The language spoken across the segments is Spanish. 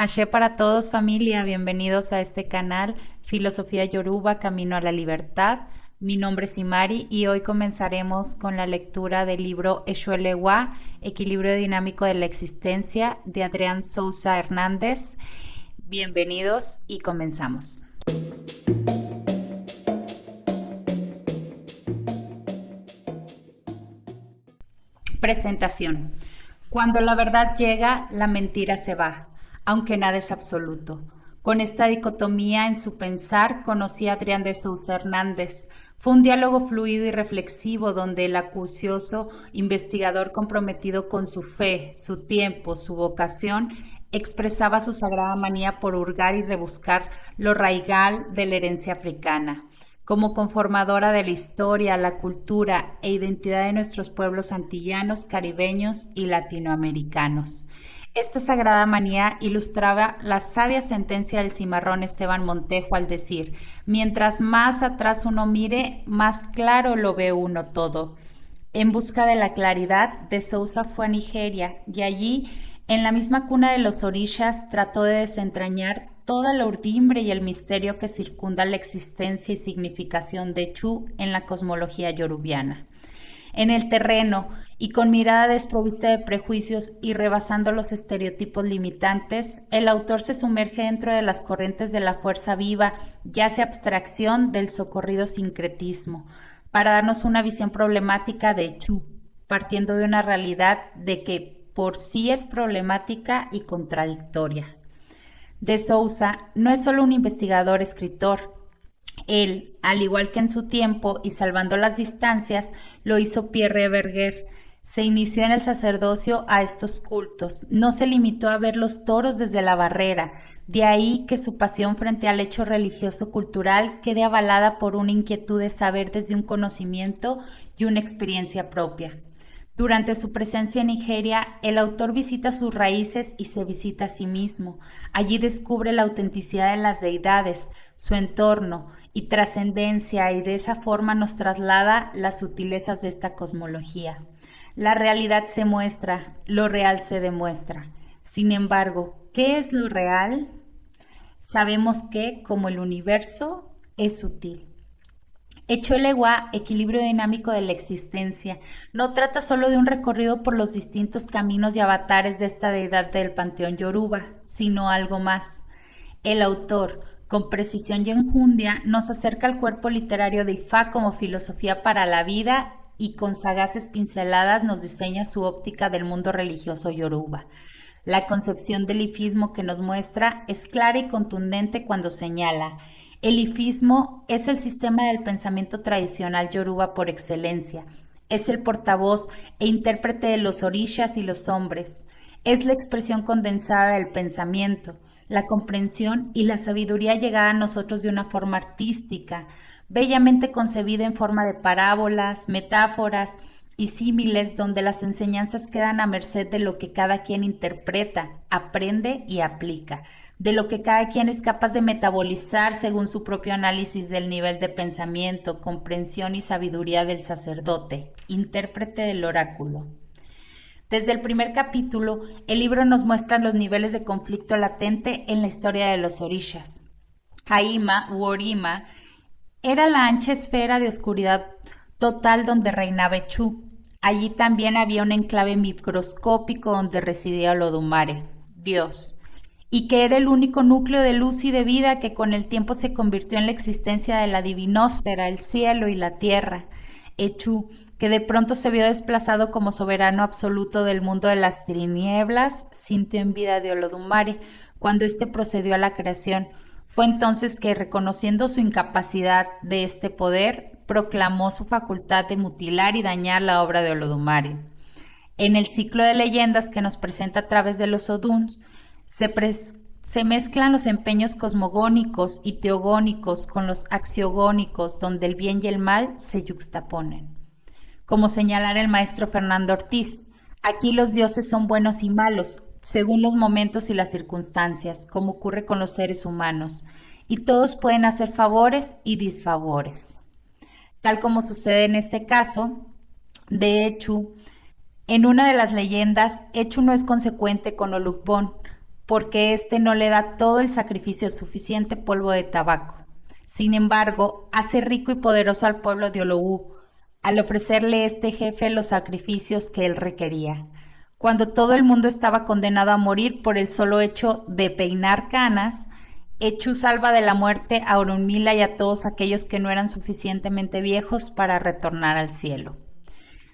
Ashe para todos familia, bienvenidos a este canal Filosofía Yoruba, Camino a la Libertad. Mi nombre es Imari y hoy comenzaremos con la lectura del libro Eshuelewa, Equilibrio Dinámico de la Existencia, de Adrián Sousa Hernández. Bienvenidos y comenzamos. Presentación. Cuando la verdad llega, la mentira se va, aunque nada es absoluto. Con esta dicotomía en su pensar conocí a Adrián de Sousa Hernández. Fue un diálogo fluido y reflexivo donde el acucioso investigador comprometido con su fe, su tiempo, su vocación, expresaba su sagrada manía por hurgar y rebuscar lo raigal de la herencia africana como conformadora de la historia, la cultura e identidad de nuestros pueblos antillanos, caribeños y latinoamericanos. Esta sagrada manía ilustraba la sabia sentencia del cimarrón Esteban Montejo al decir: mientras más atrás uno mire, más claro lo ve uno todo. En busca de la claridad, de Sousa fue a Nigeria y allí, en la misma cuna de los orishas, trató de desentrañar toda la urdimbre y el misterio que circunda la existencia y significación de Chu en la cosmología yorubiana. En el terreno, y con mirada desprovista de prejuicios y rebasando los estereotipos limitantes, el autor se sumerge dentro de las corrientes de la fuerza viva y hace abstracción del socorrido sincretismo, para darnos una visión problemática de Chu, partiendo de una realidad de que por sí es problemática y contradictoria. De Sousa no es solo un investigador escritor. Él, al igual que en su tiempo y salvando las distancias, lo hizo Pierre Berger. Se inició en el sacerdocio a estos cultos. No se limitó a ver los toros desde la barrera. De ahí que su pasión frente al hecho religioso cultural quede avalada por una inquietud de saber desde un conocimiento y una experiencia propia. Durante su presencia en Nigeria, el autor visita sus raíces y se visita a sí mismo. Allí descubre la autenticidad de las deidades, su entorno y trascendencia, y de esa forma nos traslada las sutilezas de esta cosmología. La realidad se muestra, lo real se demuestra. Sin embargo, ¿qué es lo real? Sabemos que, como el universo, es sutil. Eshuelewa, equilibrio dinámico de la existencia, no trata solo de un recorrido por los distintos caminos y avatares de esta deidad del panteón yoruba, sino algo más. El autor, con precisión y enjundia, nos acerca al cuerpo literario de Ifá como filosofía para la vida y con sagaces pinceladas nos diseña su óptica del mundo religioso yoruba. La concepción del ifismo que nos muestra es clara y contundente cuando señala: el ifismo es el sistema del pensamiento tradicional yoruba por excelencia. Es el portavoz e intérprete de los orishas y los hombres. Es la expresión condensada del pensamiento, la comprensión y la sabiduría llegada a nosotros de una forma artística, bellamente concebida en forma de parábolas, metáforas y símiles, donde las enseñanzas quedan a merced de lo que cada quien interpreta, aprende y aplica, de lo que cada quien es capaz de metabolizar según su propio análisis del nivel de pensamiento, comprensión y sabiduría del sacerdote, intérprete del oráculo. Desde el primer capítulo, el libro nos muestra los niveles de conflicto latente en la historia de los orishas. Aima u Orima era la ancha esfera de oscuridad total donde reinaba Chu. Allí también había un enclave microscópico donde residía Olodumare, Dios, y que era el único núcleo de luz y de vida que con el tiempo se convirtió en la existencia de la divinósfera, el cielo y la tierra. Echu, que de pronto se vio desplazado como soberano absoluto del mundo de las tinieblas, sintió envidia de Olodumare cuando éste procedió a la creación. Fue entonces que, reconociendo su incapacidad de este poder, proclamó su facultad de mutilar y dañar la obra de Olodumare. En el ciclo de leyendas que nos presenta a través de los Oduns, se mezclan los empeños cosmogónicos y teogónicos con los axiogónicos, donde el bien y el mal se yuxtaponen. Como señalara el maestro Fernando Ortiz, aquí los dioses son buenos y malos, según los momentos y las circunstancias, como ocurre con los seres humanos, y todos pueden hacer favores y disfavores. Tal como sucede en este caso, de hecho, en una de las leyendas, Echu no es consecuente con Olukbon, porque éste no le da todo el sacrificio suficiente polvo de tabaco. Sin embargo, hace rico y poderoso al pueblo de Olowú, al ofrecerle este jefe los sacrificios que él requería. Cuando todo el mundo estaba condenado a morir por el solo hecho de peinar canas, Echu salva de la muerte a Orunmila y a todos aquellos que no eran suficientemente viejos para retornar al cielo.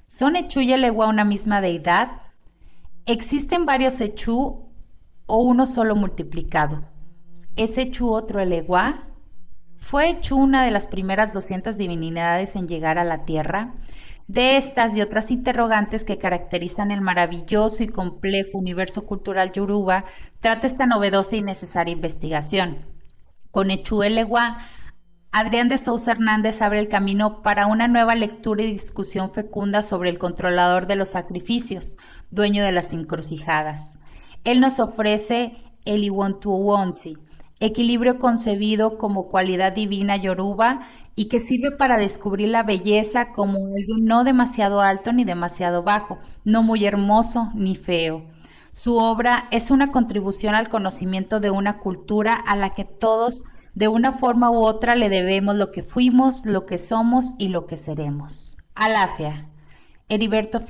¿Son Echu y Eleguá una misma deidad? ¿Existen varios Echu o uno solo multiplicado? ¿Es Echu otro Eleguá? ¿Fue Echu una de las primeras 200 divinidades en llegar a la Tierra? De estas y otras interrogantes que caracterizan el maravilloso y complejo universo cultural yoruba, trata esta novedosa y necesaria investigación. Con Echu Eleguá, Adrián de Sousa Hernández abre el camino para una nueva lectura y discusión fecunda sobre el controlador de los sacrificios, dueño de las encrucijadas. Él nos ofrece el Iwontuwonsi, equilibrio concebido como cualidad divina yoruba y que sirve para descubrir la belleza como algo no demasiado alto ni demasiado bajo, no muy hermoso ni feo. Su obra es una contribución al conocimiento de una cultura a la que todos, de una forma u otra, le debemos lo que fuimos, lo que somos y lo que seremos. Alafia, Heriberto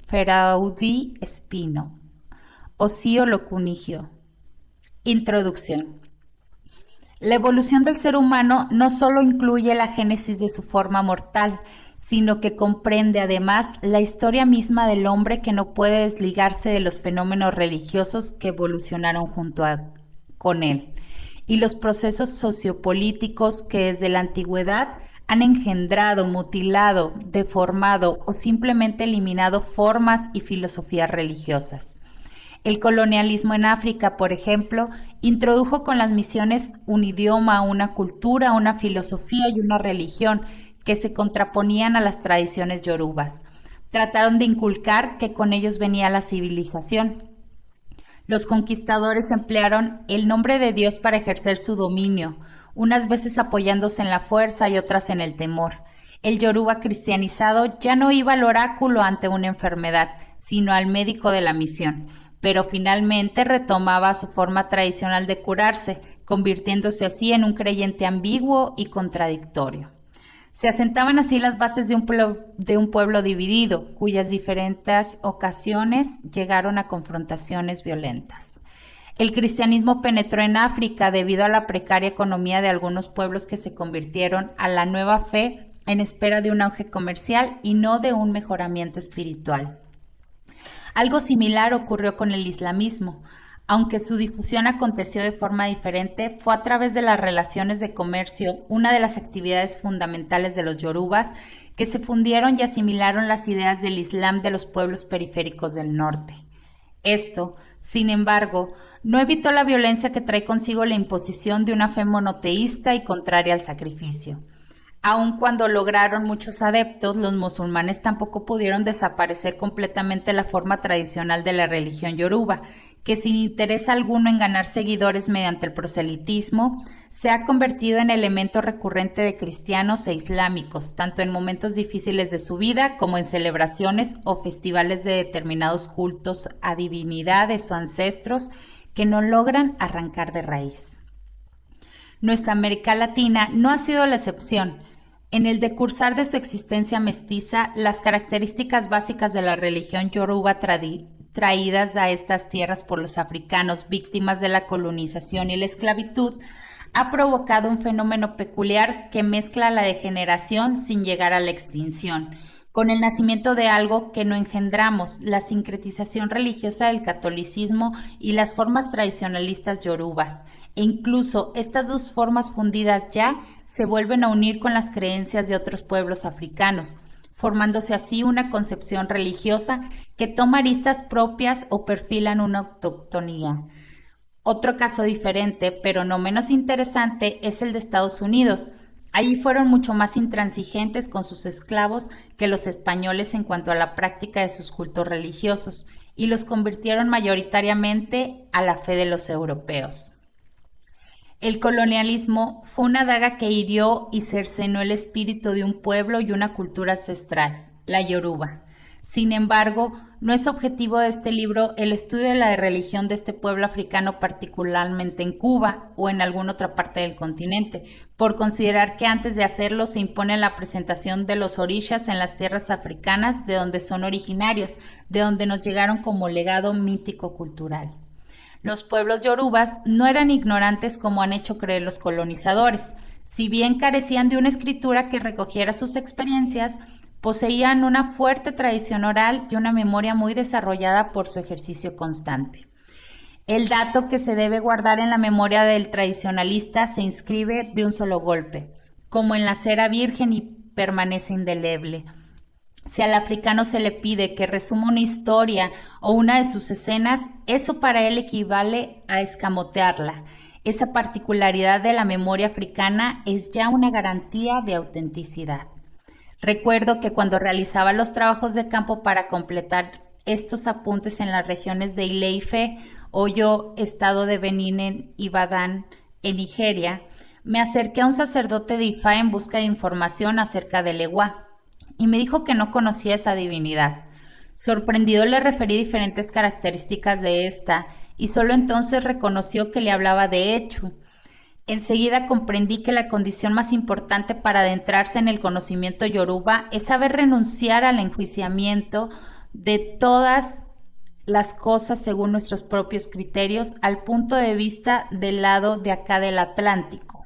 Feraudí Espino, Osío Locunigio. Introducción. La evolución del ser humano no solo incluye la génesis de su forma mortal, sino que comprende además la historia misma del hombre que no puede desligarse de los fenómenos religiosos que evolucionaron con él, y los procesos sociopolíticos que desde la antigüedad han engendrado, mutilado, deformado o simplemente eliminado formas y filosofías religiosas. El colonialismo en África, por ejemplo, introdujo con las misiones un idioma, una cultura, una filosofía y una religión que se contraponían a las tradiciones yorubas. Trataron de inculcar que con ellos venía la civilización. Los conquistadores emplearon el nombre de Dios para ejercer su dominio, unas veces apoyándose en la fuerza y otras en el temor. El yoruba cristianizado ya no iba al oráculo ante una enfermedad, sino al médico de la misión, pero finalmente retomaba su forma tradicional de curarse, convirtiéndose así en un creyente ambiguo y contradictorio. Se asentaban así las bases de un pueblo dividido, cuyas diferentes ocasiones llegaron a confrontaciones violentas. El cristianismo penetró en África debido a la precaria economía de algunos pueblos que se convirtieron a la nueva fe en espera de un auge comercial y no de un mejoramiento espiritual. Algo similar ocurrió con el islamismo. Aunque su difusión aconteció de forma diferente, fue a través de las relaciones de comercio, una de las actividades fundamentales de los yorubas, que se fundieron y asimilaron las ideas del Islam de los pueblos periféricos del norte. Esto, sin embargo, no evitó la violencia que trae consigo la imposición de una fe monoteísta y contraria al sacrificio. Aun cuando lograron muchos adeptos, los musulmanes tampoco pudieron desaparecer completamente la forma tradicional de la religión yoruba, que sin interés alguno en ganar seguidores mediante el proselitismo, se ha convertido en elemento recurrente de cristianos e islámicos, tanto en momentos difíciles de su vida como en celebraciones o festivales de determinados cultos a divinidades o ancestros que no logran arrancar de raíz. Nuestra América Latina no ha sido la excepción. En el decursar de su existencia mestiza, las características básicas de la religión yoruba traídas a estas tierras por los africanos víctimas de la colonización y la esclavitud ha provocado un fenómeno peculiar que mezcla la degeneración sin llegar a la extinción, con el nacimiento de algo que no engendramos, la sincretización religiosa del catolicismo y las formas tradicionalistas yorubas. E incluso estas dos formas fundidas ya se vuelven a unir con las creencias de otros pueblos africanos, formándose así una concepción religiosa que toma aristas propias o perfilan una autoctonía. Otro caso diferente, pero no menos interesante, es el de Estados Unidos. Allí fueron mucho más intransigentes con sus esclavos que los españoles en cuanto a la práctica de sus cultos religiosos, y los convirtieron mayoritariamente a la fe de los europeos. El colonialismo fue una daga que hirió y cercenó el espíritu de un pueblo y una cultura ancestral, la yoruba. Sin embargo, no es objetivo de este libro el estudio de la religión de este pueblo africano, particularmente en Cuba o en alguna otra parte del continente, por considerar que antes de hacerlo se impone la presentación de los orishas en las tierras africanas de donde son originarios, de donde nos llegaron como legado mítico cultural. Los pueblos yorubas no eran ignorantes como han hecho creer los colonizadores. Si bien carecían de una escritura que recogiera sus experiencias, poseían una fuerte tradición oral y una memoria muy desarrollada por su ejercicio constante. El dato que se debe guardar en la memoria del tradicionalista se inscribe de un solo golpe, como en la cera virgen y permanece indeleble. Si al africano se le pide que resuma una historia o una de sus escenas, eso para él equivale a escamotearla. Esa particularidad de la memoria africana es ya una garantía de autenticidad. Recuerdo que cuando realizaba los trabajos de campo para completar estos apuntes en las regiones de Ile-Ife, Oyo, estado de Benín en Ibadan, en Nigeria, me acerqué a un sacerdote de Ifá en busca de información acerca del Ewa, y me dijo que no conocía esa divinidad. Sorprendido le referí diferentes características de esta, y solo entonces reconoció que le hablaba de Echu. Enseguida comprendí que la condición más importante para adentrarse en el conocimiento yoruba es saber renunciar al enjuiciamiento de todas las cosas según nuestros propios criterios al punto de vista del lado de acá del Atlántico.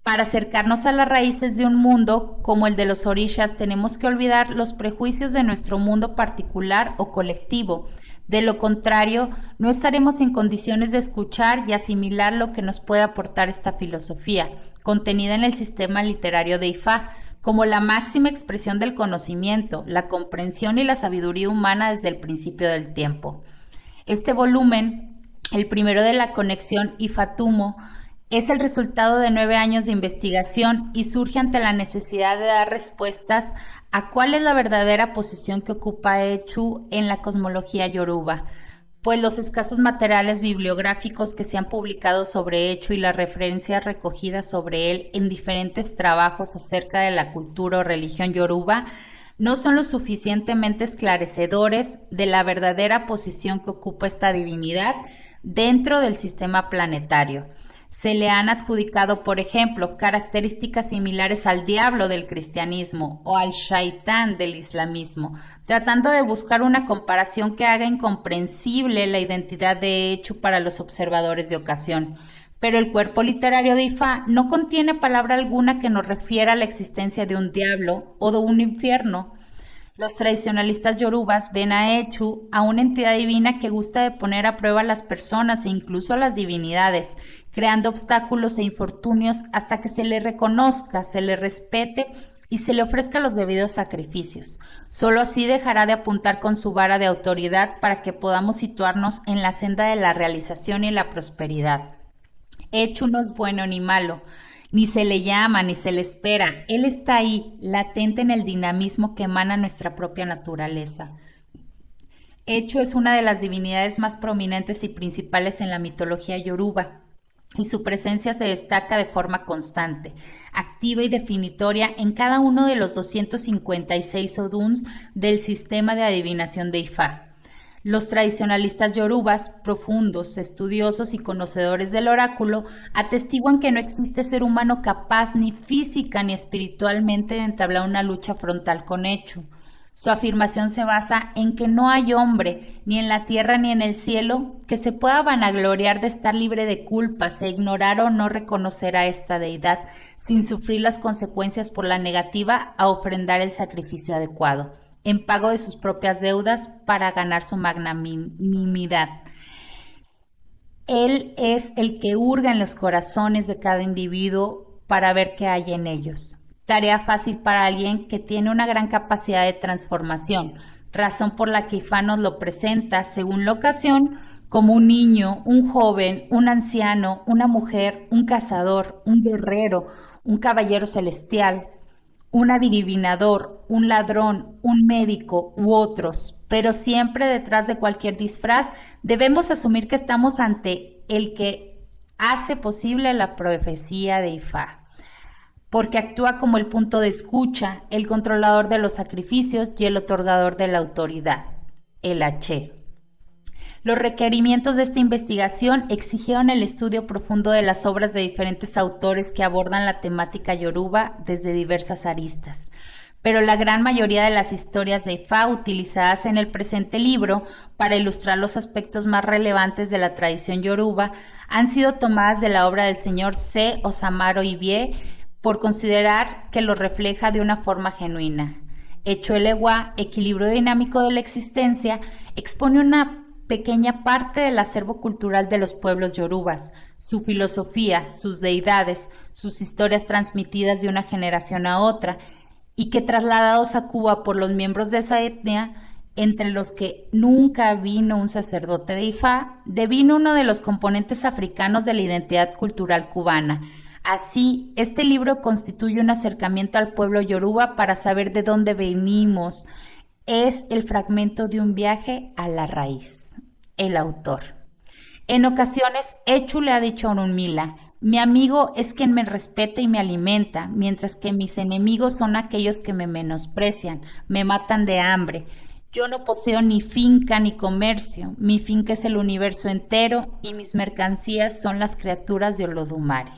Para acercarnos a las raíces de un mundo como el de los orishas tenemos que olvidar los prejuicios de nuestro mundo particular o colectivo. De lo contrario, no estaremos en condiciones de escuchar y asimilar lo que nos puede aportar esta filosofía, contenida en el sistema literario de Ifá, como la máxima expresión del conocimiento, la comprensión y la sabiduría humana desde el principio del tiempo. Este volumen, el primero de la conexión Ifá-Tumo, es el resultado de 9 años de investigación y surge ante la necesidad de dar respuestas a cuál es la verdadera posición que ocupa Echu en la cosmología yoruba, pues los escasos materiales bibliográficos que se han publicado sobre Echu y las referencias recogidas sobre él en diferentes trabajos acerca de la cultura o religión yoruba no son lo suficientemente esclarecedores de la verdadera posición que ocupa esta divinidad dentro del sistema planetario. Se le han adjudicado, por ejemplo, características similares al diablo del cristianismo o al shaitán del islamismo, tratando de buscar una comparación que haga incomprensible la identidad de Echu para los observadores de ocasión. Pero el cuerpo literario de Ifá no contiene palabra alguna que nos refiera a la existencia de un diablo o de un infierno. Los tradicionalistas yorubas ven a Echu, a una entidad divina que gusta de poner a prueba a las personas e incluso a las divinidades, creando obstáculos e infortunios hasta que se le reconozca, se le respete y se le ofrezca los debidos sacrificios. Solo así dejará de apuntar con su vara de autoridad para que podamos situarnos en la senda de la realización y la prosperidad. Echu no es bueno ni malo, ni se le llama, ni se le espera. Él está ahí, latente en el dinamismo que emana nuestra propia naturaleza. Echu es una de las divinidades más prominentes y principales en la mitología yoruba, y su presencia se destaca de forma constante, activa y definitoria en cada uno de los 256 oduns del sistema de adivinación de Ifá. Los tradicionalistas yorubas, profundos, estudiosos y conocedores del oráculo, atestiguan que no existe ser humano capaz ni física ni espiritualmente de entablar una lucha frontal con Echu. Su afirmación se basa en que no hay hombre, ni en la tierra ni en el cielo, que se pueda vanagloriar de estar libre de culpas e ignorar o no reconocer a esta deidad, sin sufrir las consecuencias por la negativa a ofrendar el sacrificio adecuado, en pago de sus propias deudas para ganar su magnanimidad. Él es el que hurga en los corazones de cada individuo para ver qué hay en ellos. Tarea fácil para alguien que tiene una gran capacidad de transformación, razón por la que Ifá nos lo presenta, según la ocasión, como un niño, un joven, un anciano, una mujer, un cazador, un guerrero, un caballero celestial, un adivinador, un ladrón, un médico u otros, pero siempre detrás de cualquier disfraz debemos asumir que estamos ante el que hace posible la profecía de Ifá. porque actúa como el punto de escucha, el controlador de los sacrificios y el otorgador de la autoridad, el H. Los requerimientos de esta investigación exigieron el estudio profundo de las obras de diferentes autores que abordan la temática yoruba desde diversas aristas. Pero la gran mayoría de las historias de Ifá utilizadas en el presente libro para ilustrar los aspectos más relevantes de la tradición yoruba han sido tomadas de la obra del señor C. Osamaro Ibie por considerar que lo refleja de una forma genuina. Echuelewa, Equilibrio dinámico de la existencia, expone una pequeña parte del acervo cultural de los pueblos yorubas, su filosofía, sus deidades, sus historias transmitidas de una generación a otra, y que trasladados a Cuba por los miembros de esa etnia, entre los que nunca vino un sacerdote de Ifá, devino uno de los componentes africanos de la identidad cultural cubana. Así, este libro constituye un acercamiento al pueblo yoruba para saber de dónde venimos. Es el fragmento de un viaje a la raíz. El autor. En ocasiones, Echu le ha dicho a Orunmila: mi amigo es quien me respeta y me alimenta, mientras que mis enemigos son aquellos que me menosprecian, me matan de hambre. Yo no poseo ni finca ni comercio, mi finca es el universo entero y mis mercancías son las criaturas de Olodumare.